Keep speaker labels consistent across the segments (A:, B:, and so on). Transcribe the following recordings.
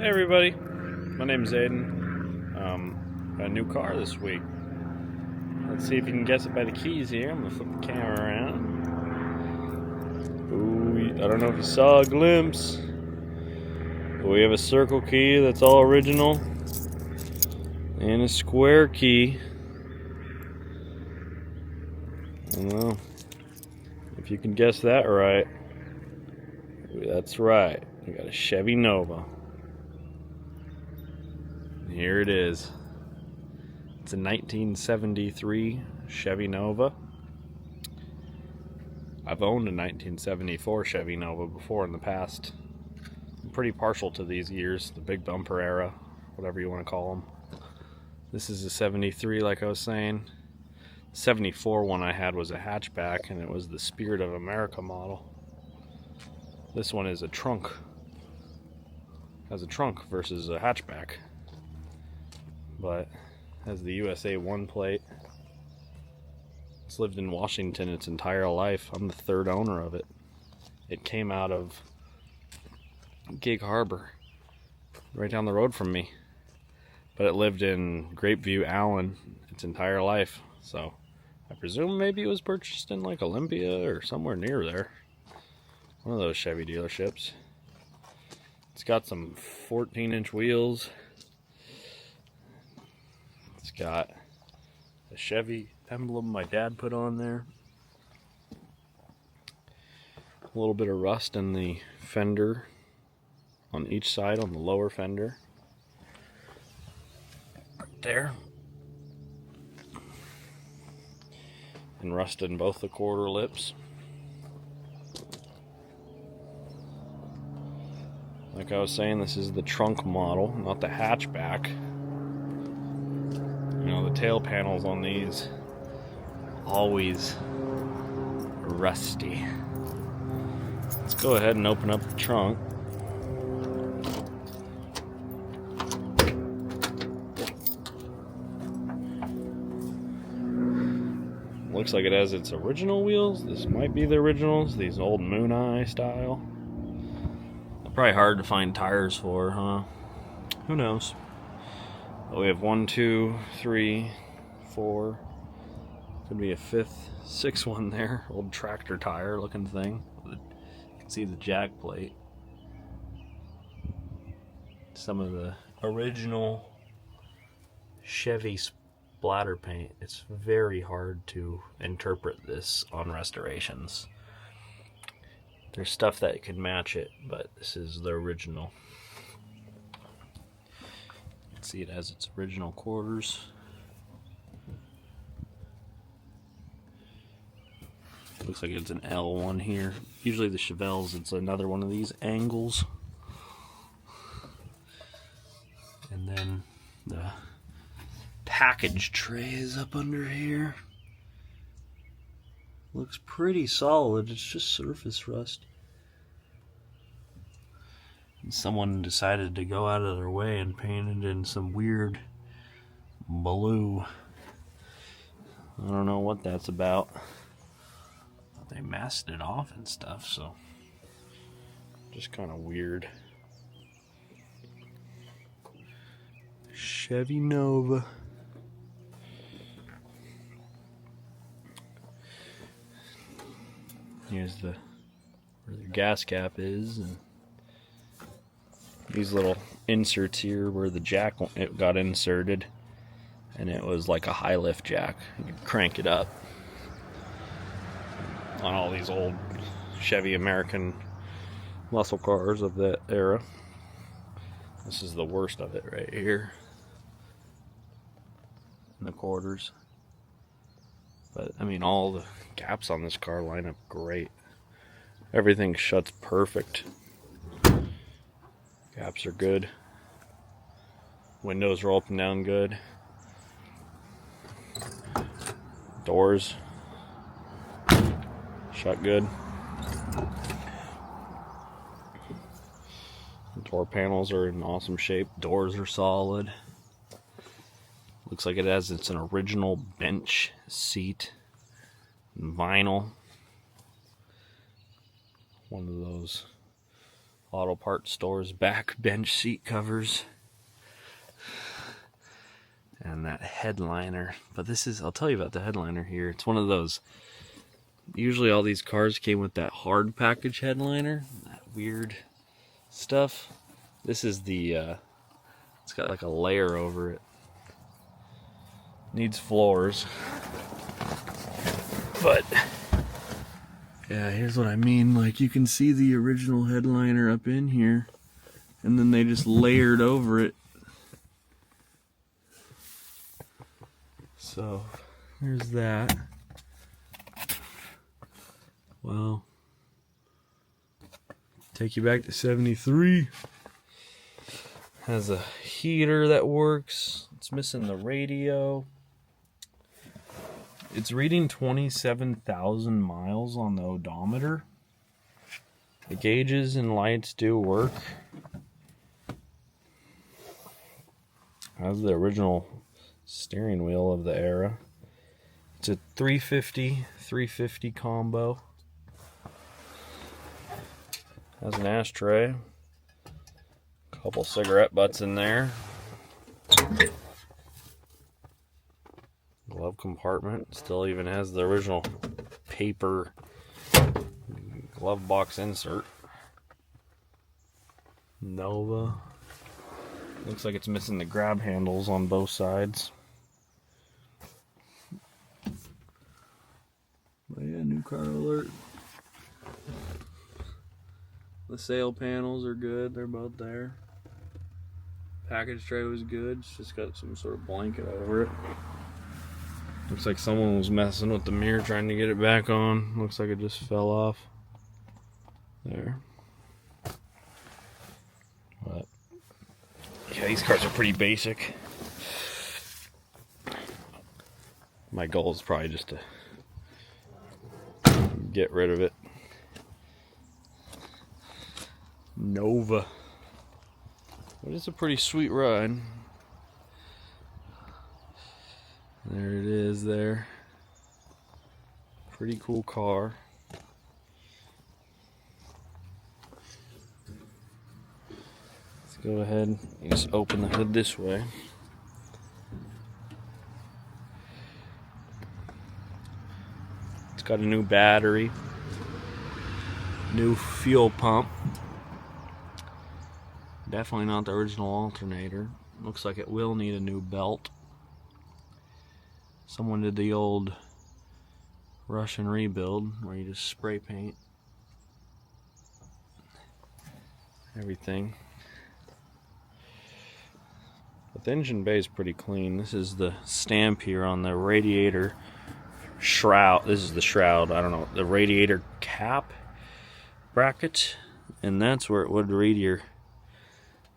A: Hey everybody, my name's Aiden. Got a new car this week. Let's see if you can guess it by the keys here. I'm gonna flip the camera around. Ooh, I don't know if you saw a glimpse. But we have a circle key that's all original. And a square key. I don't know if you can guess that right. That's right. We got a Chevy Nova. Here it is. It's a 1973 Chevy Nova. I've owned a 1974 Chevy Nova before in the past. I'm pretty partial to these years, the big bumper era, whatever you want to call them. This is a 73, like I was saying. The 74 one I had was a hatchback, and it was the Spirit of America model. This one is a trunk. Has a trunk versus a hatchback, but has the USA 1 plate. It's lived in Washington its entire life. I'm the third owner of it. It came out of Gig Harbor, right down the road from me. But it lived in Grapeview, Allen its entire life. So I presume maybe it was purchased in like Olympia or somewhere near there. One of those Chevy dealerships. It's got some 14-inch wheels. It's got a Chevy emblem my dad put on there. A little bit of rust in the fender on each side, on the lower fender. Right there. And rust in both the quarter lips. Like I was saying, this is the trunk model, not the hatchback. You know, the tail panels on these always rusty. Let's go ahead and open up the trunk. Looks like it has its original wheels. This might be the originals, these old Moon Eye style. Probably hard to find tires for, huh? Who knows? But we have 1, 2, 3, 4. Could be a fifth, sixth one there. Old tractor tire looking thing. You can see the jack plate. Some of the original Chevy splatter paint. It's very hard to interpret this on restorations. There's stuff that could match it, but this is the original. You can see it has its original quarters. Looks like it's an L1 here. Usually the Chevelles, it's another one of these angles. And then the package tray is up under here. Looks pretty solid, it's just surface rust. And someone decided to go out of their way and paint it in some weird blue. I don't know what that's about. They masked it off and stuff, so just kind of weird. Chevy Nova. Here's where the gas cap is, and these little inserts here where the jack it got inserted, and it was like a high lift jack. You could crank it up on all these old Chevy American muscle cars of that era. This is the worst of it right here in the quarters. But I mean, all the gaps on this car line up great. Everything shuts perfect. Gaps are good. Windows are open down good. Doors shut good. Door panels are in awesome shape. Doors are solid. Looks like it's an original bench seat, vinyl. One of those auto parts stores, back bench seat covers, and that headliner. But this is, I'll tell you about the headliner here. It's one of those, usually all these cars came with that hard package headliner, that weird stuff. This is the, it's got like a layer over it. Needs floors. But yeah, here's what I mean. Like, you can see the original headliner up in here, and then they just layered over it. So there's that. Well, take you back to 73. Has a heater that works. It's missing the radio. It's reading 27,000 miles on the odometer. The gauges and lights do work. Has the original steering wheel of the era. It's a 350 combo. Has an ashtray. Couple cigarette butts in there. Glove compartment. Still even has the original paper glove box insert. Nova. Looks like it's missing the grab handles on both sides. But yeah, new car alert. The sail panels are good. They're both there. Package tray was good. It's just got some sort of blanket over it. Looks like someone was messing with the mirror trying to get it back on. Looks like it just fell off. There. But yeah, these cars are pretty basic. My goal is probably just to get rid of it. Nova. But it's a pretty sweet ride. There it is there. Pretty cool car. Let's go ahead and just open the hood this way. It's got a new battery, new fuel pump. Definitely not the original alternator. Looks like it will need a new belt. Someone did the old Russian rebuild where you just spray paint everything. But the engine bay is pretty clean. This is the stamp here on the radiator shroud. This is the shroud, I don't know, the radiator cap bracket. And that's where it would read your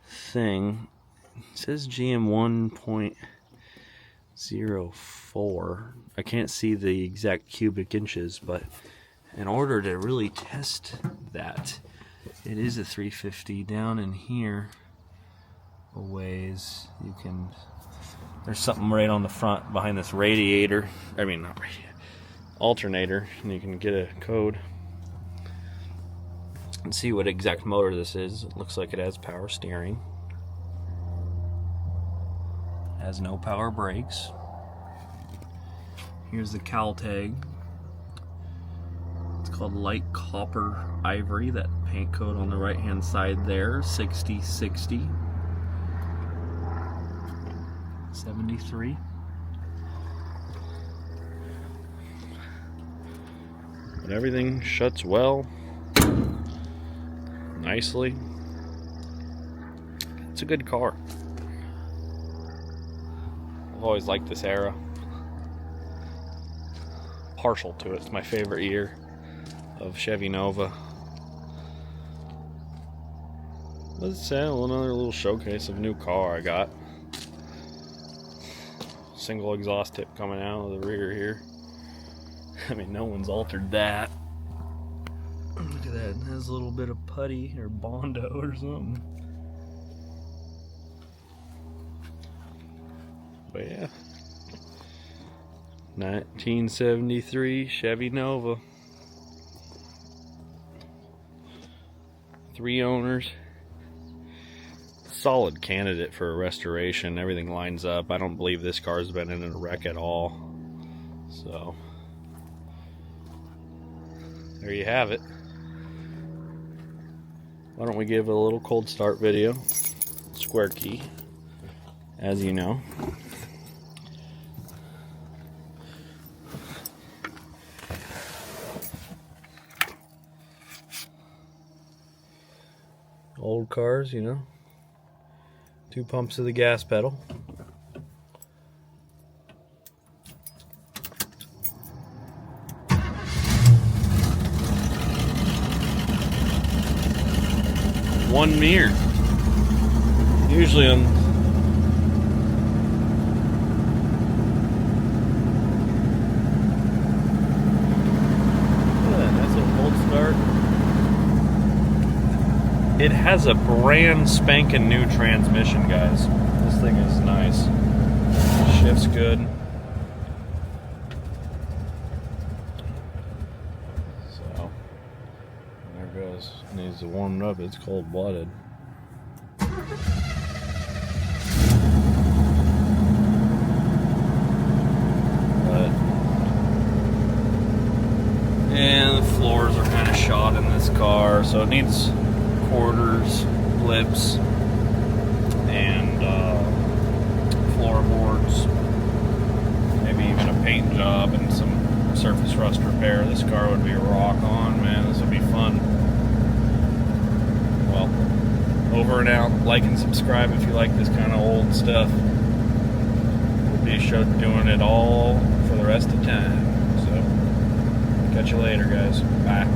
A: thing. It says GM 1.04. I can't see the exact cubic inches, but in order to really test that, it is a 350. Down in here a ways, you can, there's something right on the front behind this radiator, I mean not radiator, alternator, and you can get a code and see what exact motor this is. It looks like it has power steering. Has no power brakes. Here's the cowl tag. It's called light copper ivory, that paint coat on the right hand side there, 6060. 73. But everything shuts well, nicely. It's a good car. I've always liked this era. Partial to it. It's my favorite year of Chevy Nova. Let's say another little showcase of a new car I got. Single exhaust tip coming out of the rear here. I mean, no one's altered that. Look at that. It has a little bit of putty or Bondo or something. But yeah, 1973 Chevy Nova. 3 owners. Solid candidate for a restoration. Everything lines up. I don't believe this car's been in a wreck at all. So there you have it. Why don't we give it a little cold start video? Square key, as you know. Old cars, you know. 2 pumps of the gas pedal. One mirror. Usually on that's a cold start. It has a brand spanking new transmission, guys. This thing is nice. Shifts good. So there it goes. Needs to warm up. It's cold-blooded. And the floors are kind of shot in this car, so it needs quarters, blips, and floorboards. Maybe even a paint job and some surface rust repair. This car would be a rock on, man. This would be fun. Well, over and out. Like and subscribe if you like this kind of old stuff. We'll be doing it all for the rest of time. So, catch you later, guys. Bye.